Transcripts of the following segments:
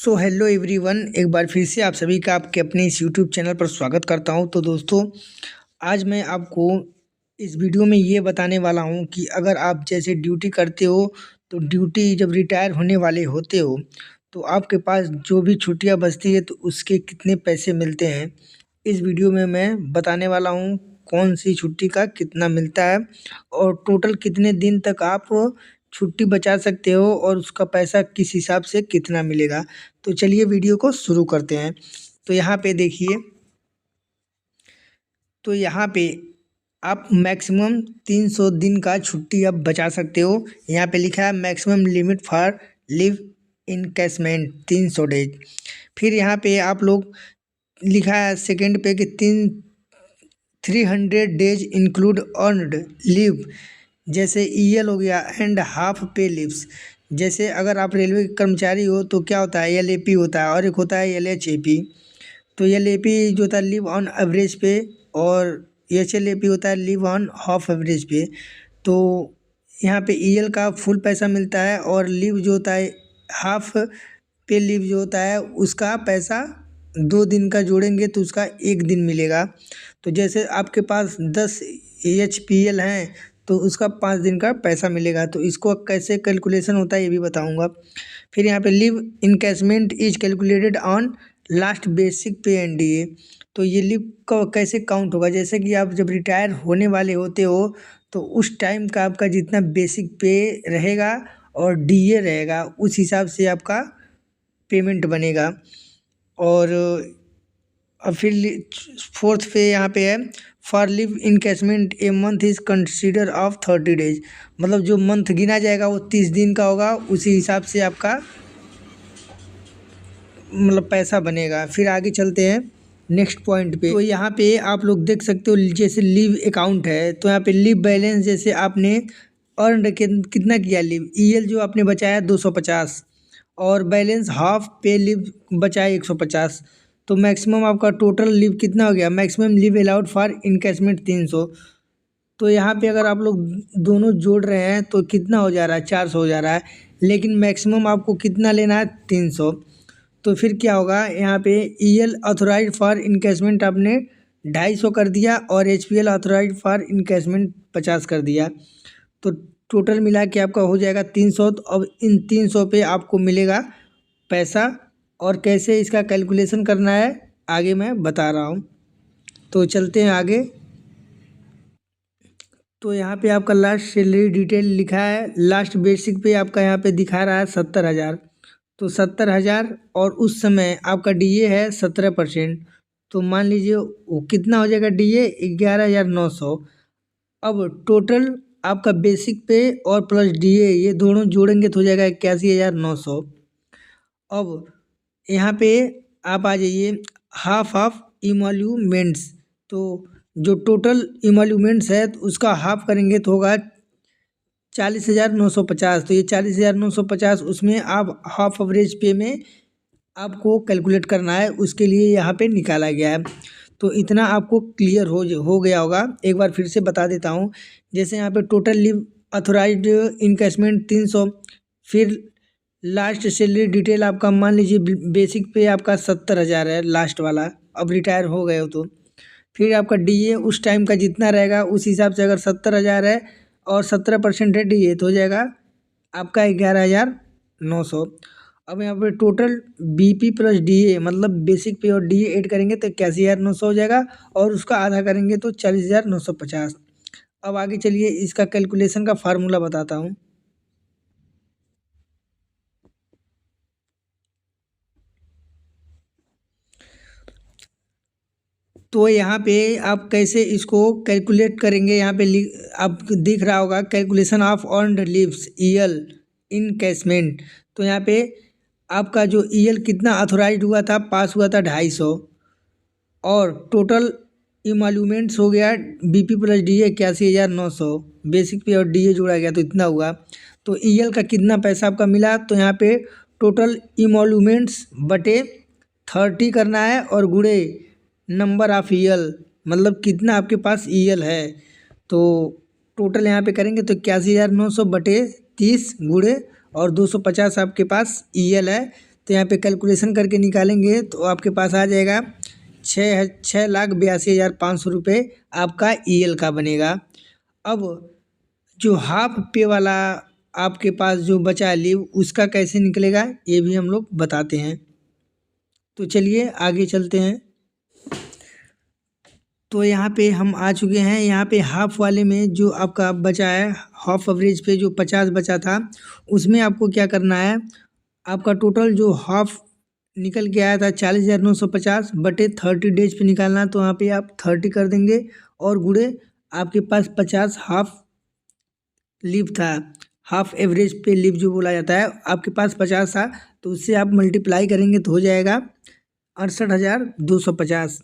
So hello everyone, एक बार फिर से आप सभी का आपके अपने इस यूट्यूब चैनल पर स्वागत करता हूं। तो दोस्तों, आज मैं आपको इस वीडियो में ये बताने वाला हूं कि अगर आप जैसे ड्यूटी करते हो तो ड्यूटी जब रिटायर होने वाले होते हो तो आपके पास जो भी छुट्टियां बचती है तो उसके कितने पैसे मिलते हैं। इस वीडियो में मैं बताने वाला हूं कौन सी छुट्टी का कितना मिलता है और टोटल कितने दिन तक आप छुट्टी बचा सकते हो और उसका पैसा किस हिसाब से कितना मिलेगा। तो चलिए वीडियो को शुरू करते हैं। तो यहाँ पे देखिए, तो यहाँ पे आप मैक्सिमम 300 दिन का छुट्टी आप बचा सकते हो। यहाँ पे लिखा है maximum limit for live encashment 300 days. फिर यहाँ पे आप लोग लिखा है सेकंड पे कि 300 डेज इंक्लूड अर्नड लीव, जैसे ईएल हो गया एंड हाफ पे लीव्स। जैसे अगर आप रेलवे के कर्मचारी हो तो क्या होता है, एलएपी होता है और एक होता है एलएचएपी। तो एलएपी जो होता है लीव ऑन एवरेज पे और एचएलएपी होता है लीव ऑन हाफ एवरेज पे। तो यहाँ पे ईएल का फुल पैसा मिलता है और लीव जो होता है हाफ पे लीव जो होता है उसका पैसा 2 दिन का जोड़ेंगे तो उसका 1 दिन मिलेगा। तो जैसे आपके पास 10 एचपीएल हैं तो उसका 5 दिन का पैसा मिलेगा। तो इसको कैसे कैलकुलेशन होता है ये भी बताऊंगा। फिर यहाँ पे leave encashment is calculated on last basic पे एनडीए। तो ये लीव का कैसे काउंट होगा, जैसे कि आप जब रिटायर होने वाले होते हो तो उस टाइम का आपका जितना बेसिक पे रहेगा और डीए रहेगा उस हिसाब से आपका पेमेंट बनेगा। और फिर फोर्थ पे यहाँ पे है for live encashment a month is consider of 30 days. मतलब जो मंथ गिना जाएगा वो 30 दिन का होगा, उसी हिसाब से आपका मतलब पैसा बनेगा। फिर आगे चलते हैं नेक्स्ट पॉइंट पे। तो यहाँ पे आप लोग देख सकते हो जैसे लीव अकाउंट है तो यहाँ पे लीव बैलेंस, जैसे आपने अर्न कितना किया लीव, ईएल जो आपने बचाया 250 और बैलेंस हाफ पे लीव बचाया 150। तो मैक्सिमम आपका टोटल लीव कितना हो गया, maximum leave allowed for encashment 300। तो यहाँ पे अगर आप लोग दोनों जोड़ रहे हैं तो कितना हो जा रहा है, 400 हो जा रहा है, लेकिन मैक्सिमम आपको कितना लेना है, 300। तो फिर क्या होगा, यहाँ पे ईएल ऑथोराइज फॉर इनकैशमेंट आपने 250 कर दिया और एचपीएल ऑथोराइज फॉर इनकैशमेंट 50 कर दिया। तो टोटल मिला के आपका हो जाएगा 300। तो अब इन 300 पे आपको मिलेगा पैसा और कैसे इसका कैलकुलेशन करना है आगे मैं बता रहा हूँ। तो चलते हैं आगे। तो यहाँ पे आपका लास्ट सैलरी डिटेल लिखा है, लास्ट बेसिक पे आपका यहाँ पे दिखा रहा है 70,000। तो 70,000 और उस समय आपका डीए है 17%। तो मान लीजिए वो कितना हो जाएगा, डीए 11,900। अब टोटल आपका बेसिक पे और प्लस डीए ये दोनों जोड़ेंगे तो हो जाएगा 81,900। अब यहाँ पे आप आ जाइए हाफ ऑफ इमोल्यूमेंट्स। तो जो टोटल इमोल्यूमेंट्स है तो उसका हाफ करेंगे तो होगा 40,950। तो ये 40,950 उसमें आप हाफ एवरेज पे में आपको कैलकुलेट करना है, उसके लिए यहाँ पे निकाला गया है। तो इतना आपको क्लियर हो गया होगा। एक बार फिर से बता देता हूँ, जैसे यहाँ पे टोटल लीव अथोराइज्ड इनकैशमेंट 300, फिर लास्ट सैलरी डिटेल आपका मान लीजिए बेसिक पे आपका 70,000 है लास्ट वाला, अब रिटायर हो गए हो तो फिर आपका डीए उस टाइम का जितना रहेगा उस हिसाब से, अगर 70,000 है और 17% है डीए तो हो जाएगा आपका 11,900। अब यहाँ पे टोटल बीपी प्लस डीए मतलब बेसिक पे और डीए ऐड करेंगे तो 81,900 हो जाएगा और उसका आधा करेंगे तो 40,950। अब आगे चलिए इसका कैलकुलेशन का फार्मूला बताता हूँ। तो यहाँ पे आप कैसे इसको कैलकुलेट करेंगे, यहाँ पे आप दिख रहा होगा calculation of earned leaves EL encashment. तो यहाँ पे आपका जो ईएल कितना अथोराइज हुआ था, पास हुआ था 250 और टोटल इमोल्यूमेंट्स हो गया बीपी प्लस डीए 81,900, बेसिक पे और डीए जोड़ा गया तो इतना हुआ। तो ईएल का कितना पैसा आपका मिला, तो यहाँ पे टोटल इमोल्यूमेंट्स बटे 30 करना है और गुणे नंबर ऑफ ईएल, मतलब कितना आपके पास ईएल है। तो टोटल यहाँ पे करेंगे तो 81,900 बटे 30 गुणे और 250 आपके पास ईएल है तो यहाँ पे कैलकुलेशन करके निकालेंगे तो आपके पास आ जाएगा 6,82,500 रुपये आपका EL का बनेगा। अब जो हाफ पे वाला आपके पास जो बचा लीव उसका कैसे निकलेगा ये भी हम लोग बताते हैं। तो चलिए आगे चलते हैं। तो यहाँ पे हम आ चुके हैं। यहाँ पे हाफ वाले में जो आपका बचा है, हाफ एवरेज पे जो 50 बचा था उसमें आपको क्या करना है, आपका टोटल जो हाफ निकल के आया था 40,950 बटे 30 डेज पे निकालना है। तो यहाँ पे आप 30 कर देंगे और गुणे आपके पास 50 हाफ लीव था, हाफ एवरेज पे लीव जो बोला जाता है, आपके पास 50 था तो उससे आप मल्टीप्लाई करेंगे तो हो जाएगा 68,250।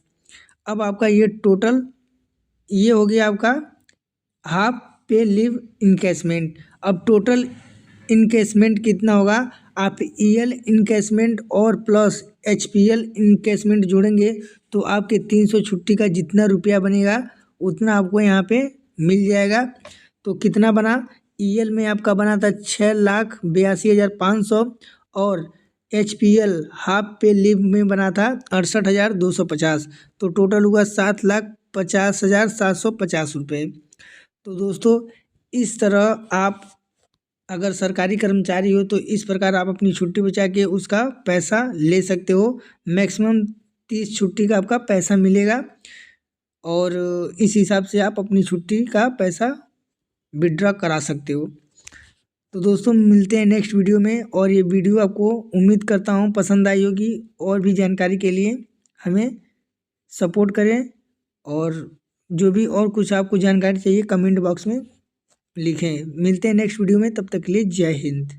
अब आपका ये टोटल ये हो गया आपका हाफ पे लीव इनकेसमेंट। अब टोटल इनकेसमेंट कितना होगा, आप EL इनकेसमेंट और प्लस HPL इनकेसमेंट जोड़ेंगे तो आपके 300 छुट्टी का जितना रुपया बनेगा उतना आपको यहाँ पे मिल जाएगा। तो कितना बना, EL में आपका बना था 6,82,500 और HPL हाफ पे लीव में बना था 68,250। तो टोटल हुआ 7,50,750 रुपये। तो दोस्तों इस तरह आप अगर सरकारी कर्मचारी हो तो इस प्रकार आप अपनी छुट्टी बचा के उसका पैसा ले सकते हो। मैक्सिमम 30 छुट्टी का आपका पैसा मिलेगा और इस हिसाब से आप अपनी छुट्टी का पैसा विड्रॉ करा सकते हो। तो दोस्तों मिलते हैं नेक्स्ट वीडियो में, और ये वीडियो आपको उम्मीद करता हूँ पसंद आई होगी। और भी जानकारी के लिए हमें सपोर्ट करें, और जो भी और कुछ आपको जानकारी चाहिए कमेंट बॉक्स में लिखें। मिलते हैं नेक्स्ट वीडियो में, तब तक के लिए जय हिंद।